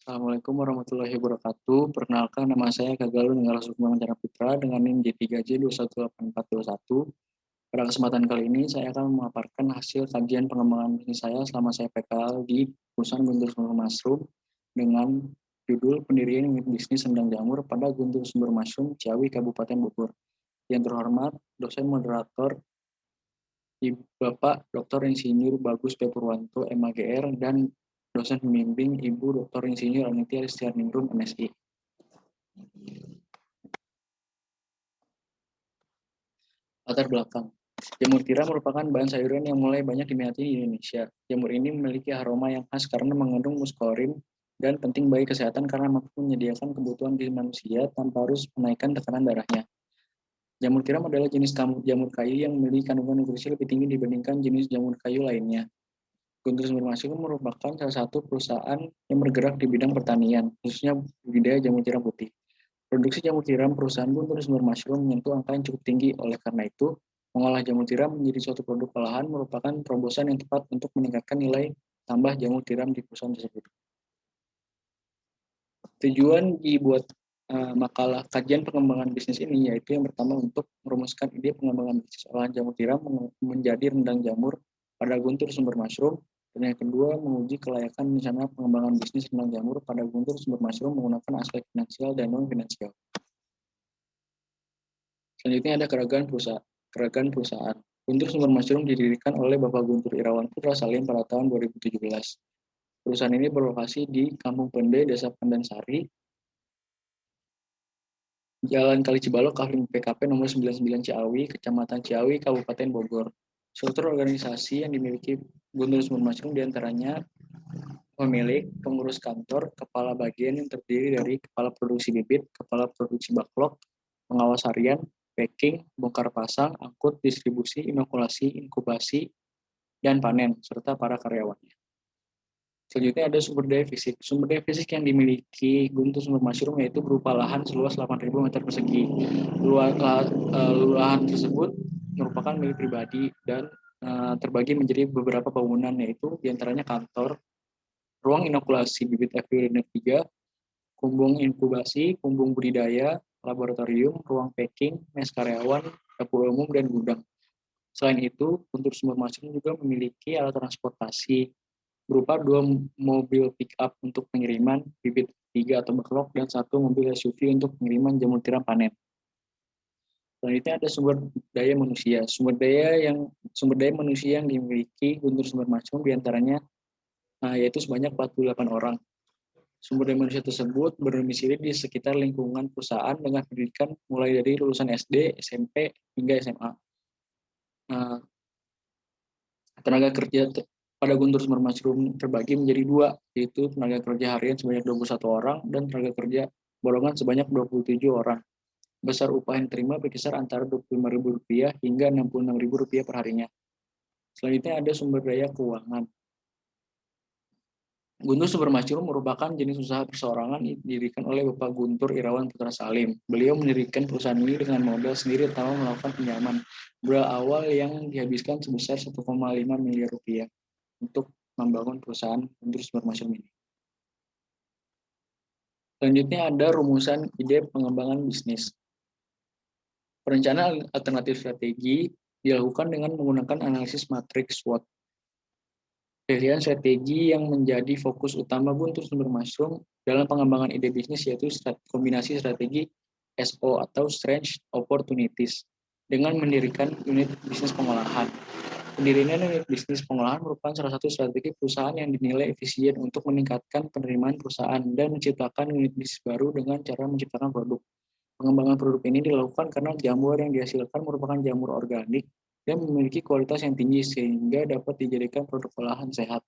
Assalamualaikum warahmatullahi wabarakatuh. Perkenalkan, nama saya Kagalu Nenggala Sukma Chandra Putra dengan NIM J3J21841. Pada kesempatan kali ini, saya akan memaparkan hasil kajian pengembangan bisnis saya selama saya PKL di perusahaan Guntur Sumber Mushroom dengan judul pendirian unit bisnis rendang jamur pada Guntur Sumber Mushroom, Ciawi, Kabupaten Bogor. Yang terhormat, dosen moderator Bapak Dr. Insinyur Bagus P. Purwanto, MAGR, dan dosen pembimbing Ibu Dr. Insinyur Aniti Aristianingrum, MSI. Latar belakang. Jamur tiram merupakan bahan sayuran yang mulai banyak diminati di Indonesia. Jamur ini memiliki aroma yang khas karena mengandung muskorin dan penting bagi kesehatan karena mampu menyediakan kebutuhan gizi manusia tanpa harus menaikkan tekanan darahnya. Jamur tiram adalah jenis jamur kayu yang memiliki kandungan nutrisi lebih tinggi dibandingkan jenis jamur kayu lainnya. Guntur Sumber Mushroom merupakan salah satu perusahaan yang bergerak di bidang pertanian, khususnya budidaya jamur tiram putih. Produksi jamur tiram perusahaan Guntur Sumber Mushroom menyentuh angka yang cukup tinggi. Oleh karena itu, mengolah jamur tiram menjadi suatu produk olahan merupakan terobosan yang tepat untuk meningkatkan nilai tambah jamur tiram di perusahaan tersebut. Tujuan dibuat makalah kajian pengembangan bisnis ini yaitu yang pertama untuk merumuskan ide pengembangan bisnis olahan jamur tiram menjadi rendang jamur pada Guntur Sumber Mushroom, dan yang kedua menguji kelayakan rencana pengembangan bisnis rendang jamur pada Guntur Sumber Mushroom menggunakan aspek finansial dan non finansial. Selanjutnya ada keragaman perusahaan. Guntur Sumber Mushroom didirikan oleh Bapak Guntur Irawan Putra Salim pada tahun 2017. Perusahaan ini berlokasi di Kampung Pende, Desa Pandansari, Jalan Kali Cibalok, Kafling PKP nomor 99 Ciawi, Kecamatan Ciawi, Kabupaten Bogor. Struktur organisasi yang dimiliki Guntur Sumber Mushroom diantaranya pemilik, pengurus kantor, kepala bagian yang terdiri dari kepala produksi bibit, kepala produksi backlog, pengawas harian, packing, bongkar pasang, angkut, distribusi, inokulasi, inkubasi, dan panen, serta para karyawannya. Selanjutnya ada sumber daya fisik. Sumber daya fisik yang dimiliki Guntur Sumber Mushroom yaitu berupa lahan seluas 8.000 meter persegi. Lahan tersebut merupakan milik pribadi dan terbagi menjadi beberapa bangunan, yaitu diantaranya kantor, ruang inokulasi bibit FPI 3, kumbung inkubasi, kumbung budidaya, laboratorium, ruang packing, mes karyawan, dapur umum, dan gudang. Selain itu, Guntur Sumber Mushroom juga memiliki alat transportasi berupa 2 mobil pick-up untuk pengiriman bibit 3 atau backlog dan 1 mobil SUV untuk pengiriman jamur tiram panen. Selanjutnya ada sumber daya manusia. Sumber daya manusia yang dimiliki Guntur Sumber Mushroom diantaranya yaitu sebanyak 48 orang. Sumber daya manusia tersebut berdomisili di sekitar lingkungan perusahaan dengan pendidikan mulai dari lulusan SD, SMP, hingga SMA. Tenaga kerja pada Guntur Sumber Mushroom terbagi menjadi 2, yaitu tenaga kerja harian sebanyak 21 orang dan tenaga kerja golongan sebanyak 27 orang. Besar upah yang diterima berkisar antara Rp25.000 hingga Rp66.000 per harinya. Selanjutnya ada sumber daya keuangan. Guntur Sumber Mushroom merupakan jenis usaha perseorangan yang didirikan oleh Bapak Guntur Irawan Putra Salim. Beliau mendirikan perusahaan ini dengan modal sendiri tanpa melakukan pinjaman. Modal awal yang dihabiskan sebesar Rp1,5 miliar untuk membangun perusahaan Guntur Sumber Mushroom ini. Selanjutnya ada rumusan ide pengembangan bisnis. Perencanaan alternatif strategi dilakukan dengan menggunakan analisis matriks SWOT. Pilihan strategi yang menjadi fokus utama Guntur Sumber Mushroom dalam pengembangan ide bisnis yaitu kombinasi strategi SO atau Strange Opportunities dengan mendirikan unit bisnis pengolahan. Pendirian unit bisnis pengolahan merupakan salah satu strategi perusahaan yang dinilai efisien untuk meningkatkan penerimaan perusahaan dan menciptakan unit bisnis baru dengan cara menciptakan produk. Pengembangan produk ini dilakukan karena jamur yang dihasilkan merupakan jamur organik dan memiliki kualitas yang tinggi sehingga dapat dijadikan produk olahan sehat.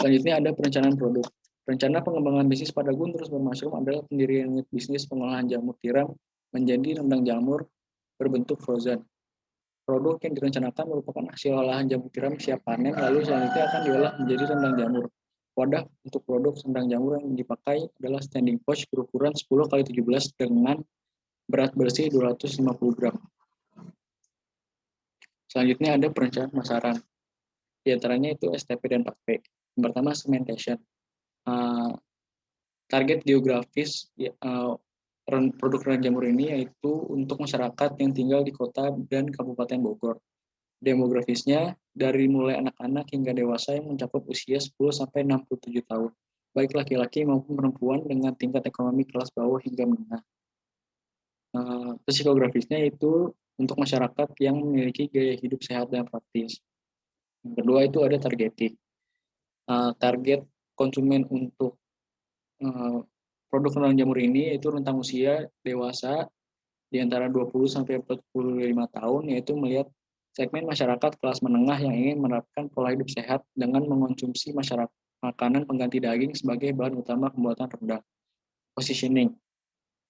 Selanjutnya ada perencanaan produk. Rencana pengembangan bisnis pada Guntur Sumber Mushroom adalah pendirian unit bisnis pengolahan jamur tiram menjadi rendang jamur berbentuk frozen. Produk yang direncanakan merupakan hasil olahan jamur tiram siap panen, lalu selanjutnya akan diolah menjadi rendang jamur. Wadah untuk produk rendang jamur yang dipakai adalah standing pouch berukuran 10x17 dengan berat bersih 250 gram. Selanjutnya ada perencanaan pemasaran. Di antaranya itu STP dan 4P. Yang pertama, segmentation. Uh, Target geografis produk rendang jamur ini yaitu untuk masyarakat yang tinggal di kota dan Kabupaten Bogor. Demografisnya dari mulai anak-anak hingga dewasa yang mencakup usia 10 sampai 67 tahun, baik laki-laki maupun perempuan dengan tingkat ekonomi kelas bawah hingga menengah. Psikografisnya itu untuk masyarakat yang memiliki gaya hidup sehat dan praktis. Yang kedua itu ada targeting. Target konsumen untuk produk rendang jamur ini yaitu rentang usia dewasa di antara 20 sampai 45 tahun, yaitu melihat segmen masyarakat kelas menengah yang ingin menerapkan pola hidup sehat dengan mengonsumsi makanan pengganti daging sebagai bahan utama pembuatan rendang. Positioning.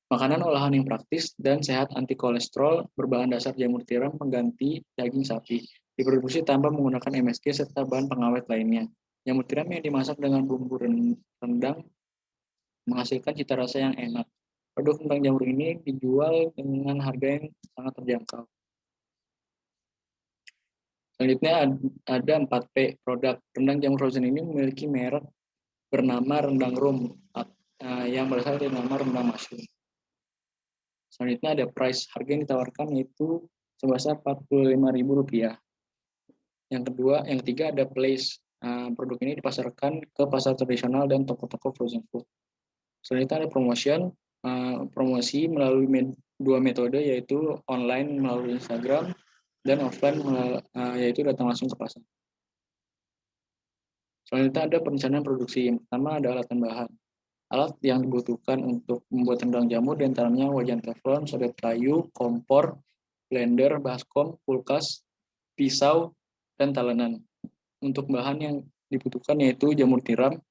Makanan olahan yang praktis dan sehat anti kolesterol berbahan dasar jamur tiram pengganti daging sapi. Diproduksi tanpa menggunakan MSG serta bahan pengawet lainnya. Jamur tiram yang dimasak dengan bumbu rendang menghasilkan cita rasa yang enak. Produk rendang jamur ini dijual dengan harga yang sangat terjangkau. Selanjutnya ada 4P. Produk rendang jamur frozen ini memiliki merek bernama Rendang Room yang berasal dari nama rendang mushroom. Selanjutnya ada price. Harga yang ditawarkan yaitu sebesar Rp45.000. Yang ketiga ada place. Produk ini dipasarkan ke pasar tradisional dan toko-toko frozen food. Selanjutnya ada promotion. Promosi melalui dua metode yaitu online melalui Instagram dan offline yaitu datang langsung ke pasar. Selanjutnya ada perencanaan produksi. Yang pertama ada alat dan bahan. Alat yang dibutuhkan untuk membuat rendang jamur diantaranya wajan teflon, sodet kayu, kompor, blender, baskom, kulkas, pisau, dan talenan. Untuk bahan yang dibutuhkan yaitu jamur tiram,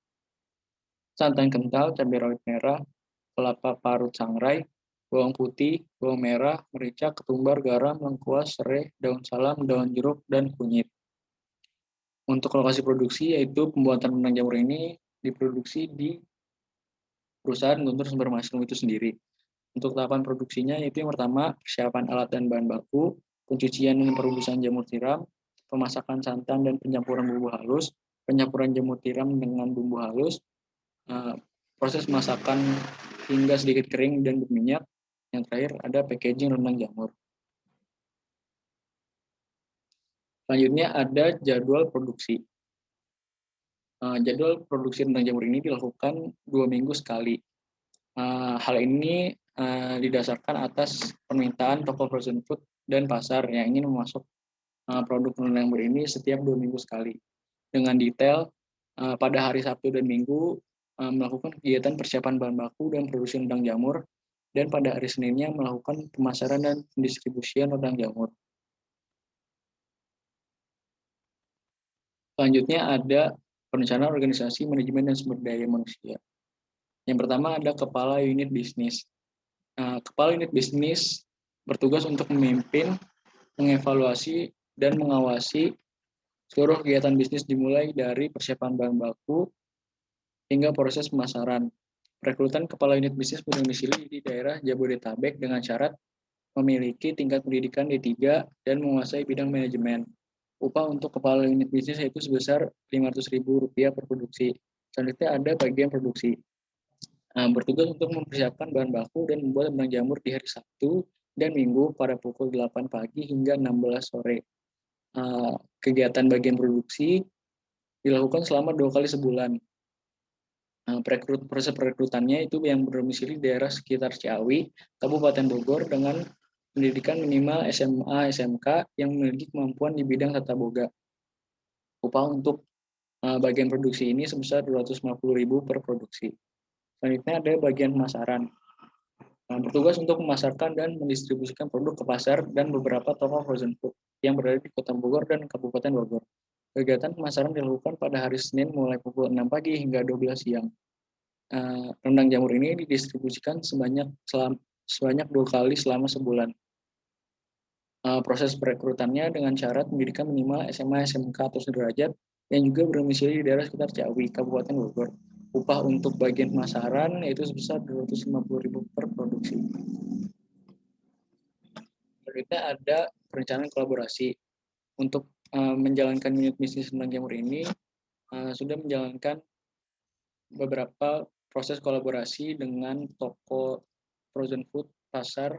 santan kental, cabai rawit merah, kelapa parut sangrai, bawang putih, bawang merah, merica, ketumbar, garam, lengkuas, serai, daun salam, daun jeruk, dan kunyit. Untuk lokasi produksi yaitu pembuatan rendang jamur ini diproduksi di perusahaan Guntur Sumber Mushroom itu sendiri. Untuk tahapan produksinya yaitu yang pertama persiapan alat dan bahan baku, pencucian dan perebusan jamur tiram, pemasakan santan dan pencampuran bumbu halus, pencampuran jamur tiram dengan bumbu halus, proses masakan hingga sedikit kering dan berminyak. Yang terakhir ada packaging rendang jamur. Selanjutnya ada jadwal produksi. Jadwal produksi rendang jamur ini dilakukan 2 minggu sekali. Hal ini didasarkan atas permintaan toko frozen food dan pasar yang ingin memasok produk rendang jamur ini setiap 2 minggu sekali. Dengan detail, pada hari Sabtu dan Minggu melakukan kegiatan persiapan bahan baku dan produksi rendang jamur, dan pada hari Seninnya melakukan pemasaran dan pendistribusian rendang jamur. Selanjutnya ada perencanaan organisasi, manajemen, dan sumber daya manusia. Yang pertama ada kepala unit bisnis. Kepala unit bisnis bertugas untuk memimpin, mengevaluasi, dan mengawasi seluruh kegiatan bisnis dimulai dari persiapan bahan baku hingga proses pemasaran. Rekrutan kepala unit bisnis berdomisili di daerah Jabodetabek dengan syarat memiliki tingkat pendidikan D3 dan menguasai bidang manajemen. Upah untuk kepala unit bisnis yaitu sebesar Rp500.000 per produksi. Selanjutnya ada bagian produksi. Bertugas untuk mempersiapkan bahan baku dan membuat rendang jamur di hari Sabtu dan Minggu pada pukul 8 pagi hingga 16 sore. Kegiatan bagian produksi dilakukan selama 2 kali sebulan. Proses perekrutannya itu yang berdomisili di daerah sekitar Ciawi, Kabupaten Bogor dengan pendidikan minimal SMA, SMK yang memiliki kemampuan di bidang tata boga. Upah untuk bagian produksi ini sebesar Rp250.000 per produksi. Selanjutnya ada bagian pemasaran. Bertugas untuk memasarkan dan mendistribusikan produk ke pasar dan beberapa toko frozen food yang berada di Kota Bogor dan Kabupaten Bogor. Kegiatan pemasaran dilakukan pada hari Senin mulai pukul 6 pagi hingga 12 siang. Rendang jamur ini didistribusikan sebanyak 2 kali selama sebulan. Proses perekrutannya dengan syarat pendidikan minimal SMA, SMK atau sederajat yang juga berdomisili di daerah sekitar Ciawi, Kabupaten Bogor. Upah untuk bagian pemasaran yaitu sebesar Rp250.000 per produksi. Selanjutnya ada perencanaan kolaborasi. Untuk menjalankan unit bisnis rendang jamur ini sudah menjalankan beberapa proses kolaborasi dengan toko frozen food, pasar,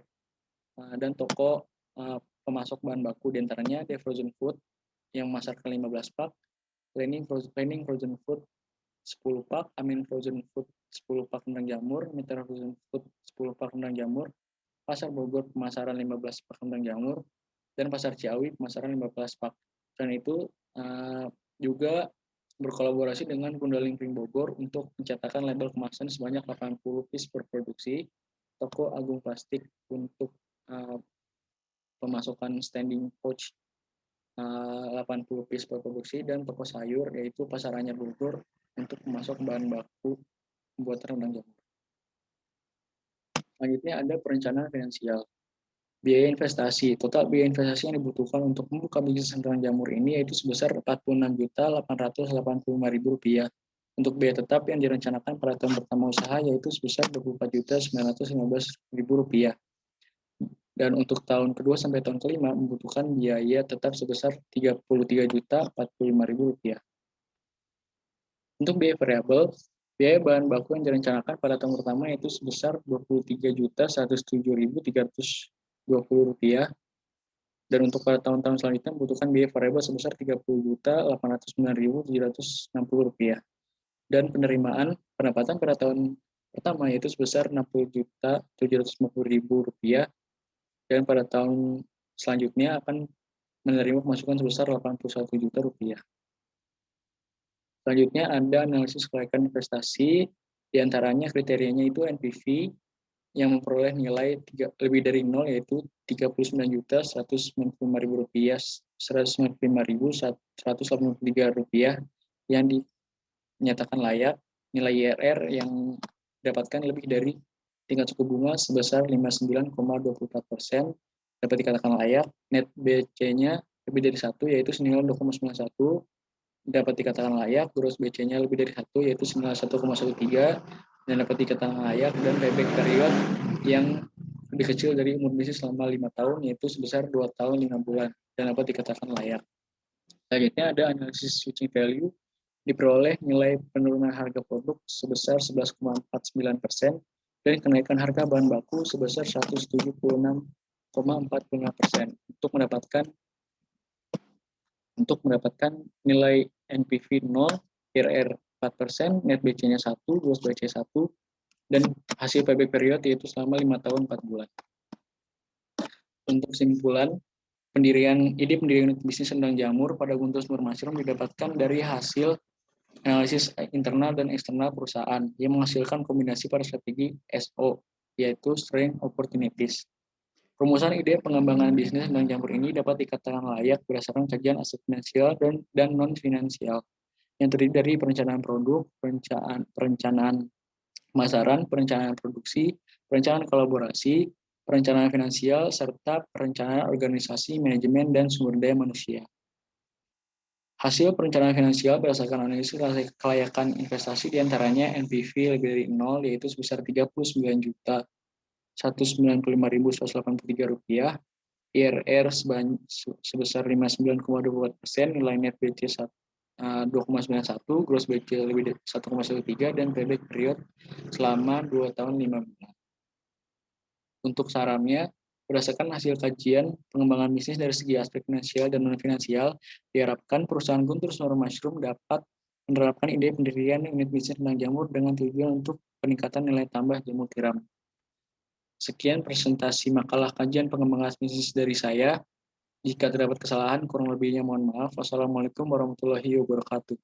dan toko pemasok bahan baku, di antaranya The Frozen Food yang memasarkan 15 pak, Planning Frozen Food 10 pak, Amin Frozen Food 10 pak rendang jamur, Mitra Frozen Food 10 pak rendang jamur, Pasar Bogor pemasaran 15 pak rendang jamur, dan Pasar Ciawi pemasaran 15 pak. Dan itu juga berkolaborasi dengan Gundaling Pring Bogor untuk mencetakan label kemasan sebanyak 80 piece per produksi, Toko Agung Plastik untuk pemasukan standing pouch 80 piece per produksi, dan toko sayur yaitu Pasar Anyar Bogor untuk memasok bahan baku pembuatan rendang jamur. Selanjutnya ada perencanaan finansial. Biaya investasi. Total biaya investasi yang dibutuhkan untuk membuka bisnis rendang jamur ini yaitu sebesar Rp46.885.000. Untuk biaya tetap yang direncanakan pada tahun pertama usaha yaitu sebesar Rp24.915.000. Dan untuk tahun kedua sampai tahun kelima membutuhkan biaya tetap sebesar Rp33.045.000. Untuk biaya variabel, biaya bahan baku yang direncanakan pada tahun pertama yaitu sebesar Rp23.107.320. Dan untuk pada tahun-tahun selanjutnya membutuhkan biaya variabel sebesar Rp30.809.760. Dan penerimaan pendapatan pada tahun pertama yaitu sebesar Rp60.750.000. Dan pada tahun selanjutnya akan menerima pemasukan sebesar Rp81 juta. Selanjutnya ada analisis kelayakan investasi, diantaranya kriterianya itu NPV yang memperoleh nilai lebih dari 0 yaitu Rp39.195.183 yang dinyatakan layak, nilai IRR yang didapatkan lebih dari tingkat suku bunga sebesar 59,24% dapat dikatakan layak, net BC-nya lebih dari 1 yaitu senilai 2,91 dapat dikatakan layak, gross BC-nya lebih dari 1 yaitu senilai 1,13 dan dapat dikatakan layak, dan payback period yang lebih kecil dari umur bisnis selama 5 tahun yaitu sebesar 2 tahun 5 bulan dan dapat dikatakan layak. Selanjutnya ada analisis switching value, diperoleh nilai penurunan harga produk sebesar 11,49% dan kenaikan harga bahan baku sebesar 176,45% untuk mendapatkan nilai NPV 0, IRR 4%, net BC-nya 1, gross BC 1, dan hasil payback period yaitu selama 5 tahun 4 bulan. Untuk kesimpulan, ide pendirian bisnis rendang jamur pada Guntur Smur Mushroom didapatkan dari hasil analisis internal dan eksternal perusahaan yang menghasilkan kombinasi pada strategi SO, yaitu Strength Opportunities. Rumusan ide pengembangan bisnis rendang jamur ini dapat dikatakan layak berdasarkan kajian aset finansial dan non-finansial yang terdiri dari perencanaan produk, perencanaan pemasaran, perencanaan produksi, perencanaan kolaborasi, perencanaan finansial, serta perencanaan organisasi, manajemen, dan sumber daya manusia. Hasil perencanaan finansial berdasarkan analisis kelayakan investasi diantaranya NPV lebih dari 0 yaitu sebesar Rp39.195.183, IRR sebesar 59,24%, nilai net BC 2,91, gross BC lebih dari 1,13, dan payback period selama 2 tahun 5 bulan. Untuk sahamnya, berdasarkan hasil kajian pengembangan bisnis dari segi aspek finansial dan non-finansial, diharapkan perusahaan Guntur Smur Mushroom dapat menerapkan ide pendirian unit bisnis rendang jamur dengan tujuan untuk peningkatan nilai tambah jamur tiram. Sekian presentasi makalah kajian pengembangan bisnis dari saya. Jika terdapat kesalahan, kurang lebihnya mohon maaf. Wassalamualaikum warahmatullahi wabarakatuh.